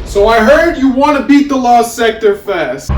So I heard you want to beat the Lost Sector fast.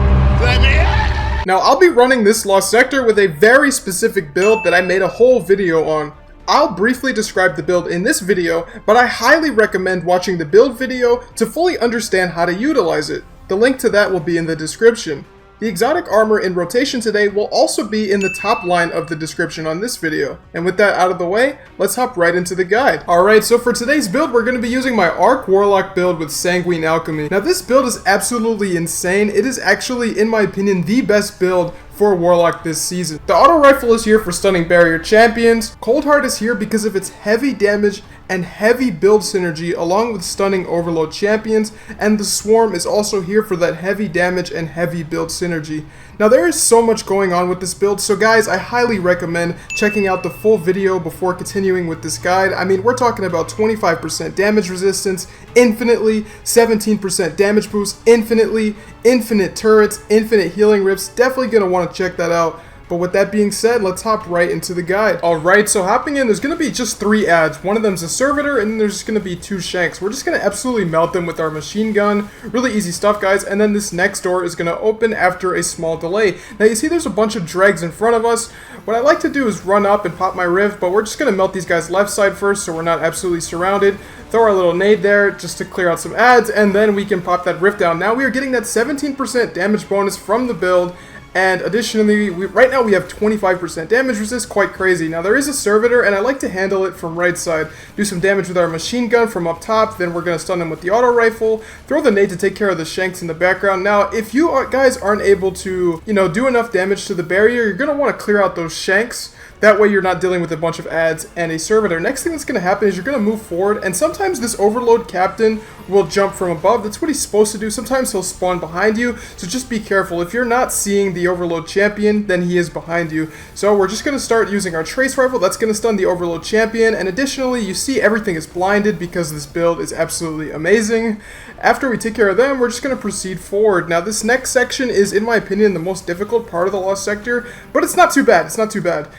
Now I'll be running this Lost Sector with a very specific build that I made a whole video on. I'll briefly describe the build in this video, but I highly recommend watching the build video to fully understand how to utilize it. The link to that will be in the description. The exotic armor in rotation today will also be in the top line of the description on this video. And with that out of the way, let's hop right into the guide. Alright, so for today's build, we're going to be using my Arc Warlock build with Sanguine Alchemy. Now this build is absolutely insane. It is actually, in my opinion, the best build for Warlock this season. The auto rifle is here for stunning barrier champions. Cold Heart is here because of its heavy damage and heavy build synergy along with stunning overload champions, and the Swarm is also here for that heavy damage and heavy build synergy. Now there is so much going on with this build, so guys, I highly recommend checking out the full video before continuing with this guide. I mean, we're talking about 25% damage resistance infinitely, 17% damage boost infinitely, infinite turrets, infinite healing rips. Definitely going to want to check that out. But with that being said, let's hop right into the guide. Alright, so hopping in, there's going to be just 3 ads. One of them's a servitor, and then there's just going to be 2 shanks. We're just going to absolutely melt them with our machine gun. Really easy stuff, guys. And then this next door is going to open after a small delay. Now, you see there's a bunch of dregs in front of us. What I like to do is run up and pop my riv, but we're just going to melt these guys left side first so we're not absolutely surrounded. Throw our little nade there just to clear out some ads, and then we can pop that rift down. Now we are getting that 17% damage bonus from the build. And additionally, right now we have 25% damage resist, quite crazy. Now there is a servitor, and I like to handle it from right side. Do some damage with our machine gun from up top, then we're going to stun him with the auto rifle. Throw the nade to take care of the shanks in the background. Now, if you guys aren't able to, do enough damage to the barrier, you're going to want to clear out those shanks. That way you're not dealing with a bunch of ads and a servitor. Next thing that's going to happen is you're going to move forward, and sometimes this overload captain will jump from above. That's what he's supposed to do. Sometimes he'll spawn behind you, so just be careful. If you're not seeing the overload champion, then he is behind you. So we're just going to start using our trace rifle. That's going to stun the overload champion, and additionally, you see everything is blinded because this build is absolutely amazing. After we take care of them, we're just going to proceed forward. Now this next section is, in my opinion, the most difficult part of the Lost Sector, but it's not too bad. It's not too bad.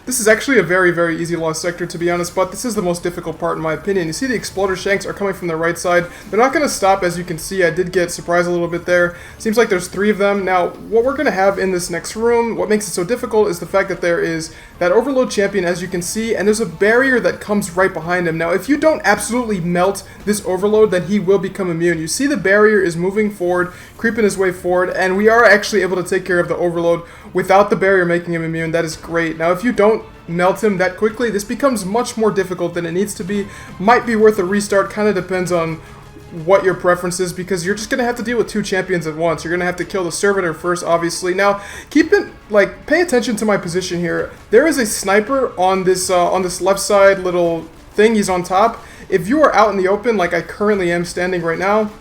This is actually a very, very easy Lost Sector, to be honest, but this is the most difficult part in my opinion. You see the exploder shanks are coming from the right side. They're not going to stop, as you can see. I did get surprised a little bit there. Seems like there's 3 of them. Now, what we're going to have in this next room, what makes it so difficult is the fact that there is that overload champion, as you can see, and there's a barrier that comes right behind him. Now, if you don't absolutely melt this overload, then he will become immune. You see the barrier is moving forward, creeping his way forward, and we are actually able to take care of the overload without the barrier making him immune. That is great. Now, if you don't melt him that quickly, this becomes much more difficult than it needs to be. Might be worth a restart, kind of depends on what your preference is, because you're just going to have to deal with 2 champions at once. You're going to have to kill the servitor first, obviously. Now, pay attention to my position here. There is a sniper on this left side little thing. He's on top. If you are out in the open, like I currently am standing right now,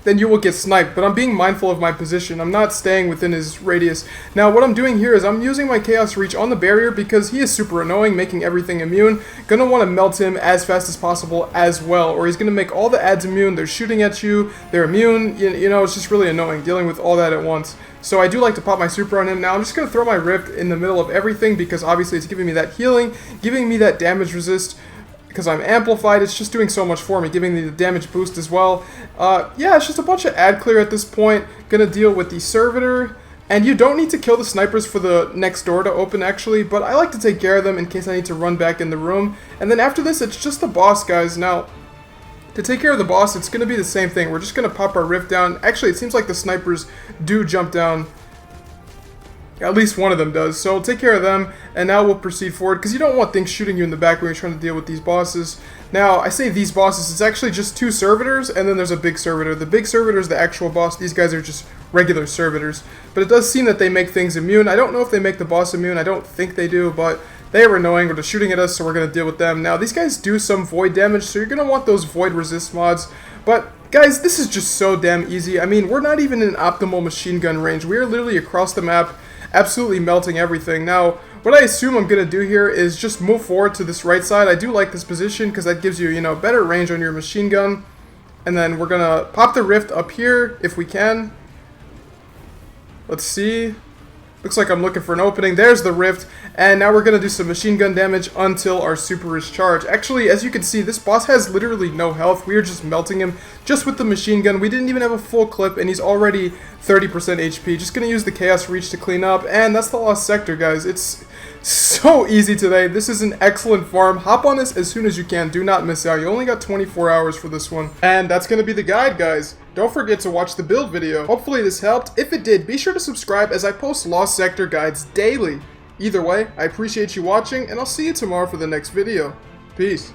then you will get sniped, but I'm being mindful of my position. I'm not staying within his radius. Now, what I'm doing here is I'm using my Chaos Reach on the barrier because he is super annoying, making everything immune. Gonna want to melt him as fast as possible as well, or he's gonna make all the ads immune. They're shooting at you, they're immune, it's just really annoying dealing with all that at once. So I do like to pop my super on him. Now I'm just gonna throw my Rift in the middle of everything because obviously it's giving me that healing, giving me that damage resist. Because I'm amplified, it's just doing so much for me, giving me the damage boost as well. Yeah, it's just a bunch of ad clear at this point. Gonna deal with the servitor, and you don't need to kill the snipers for the next door to open actually, but I like to take care of them in case I need to run back in the room. And then after this, it's just the boss, guys. Now, to take care of the boss, it's gonna be the same thing. We're just gonna pop our rift down. Actually, it seems like the snipers do jump down. At least one of them does. So take care of them, and now we'll proceed forward, because you don't want things shooting you in the back when you're trying to deal with these bosses. Now, I say these bosses, it's actually just 2 servitors, and then there's a big servitor. The big servitor is the actual boss. These guys are just regular servitors. But it does seem that they make things immune. I don't know if they make the boss immune. I don't think they do, but they were annoying. They're shooting at us, so we're going to deal with them. Now, these guys do some void damage, so you're going to want those void resist mods. But guys, this is just so damn easy. I mean, we're not even in optimal machine gun range. We are literally across the map, absolutely melting everything. Now, what I assume I'm going to do here is just move forward to this right side. I do like this position because that gives you, better range on your machine gun. And then we're going to pop the rift up here if we can. Let's see. Looks like I'm looking for an opening. There's the rift. And now we're going to do some machine gun damage until our super is charged. Actually, as you can see, this boss has literally no health. We are just melting him just with the machine gun. We didn't even have a full clip, and he's already 30% HP. Just going to use the Chaos Reach to clean up. And that's the Lost Sector, guys. It's so easy today. This is an excellent farm. Hop on this as soon as you can. Do not miss out. You only got 24 hours for this one. And that's going to be the guide, guys. Don't forget to watch the build video. Hopefully this helped. If it did, be sure to subscribe as I post Lost Sector guides daily. Either way, I appreciate you watching, and I'll see you tomorrow for the next video. Peace.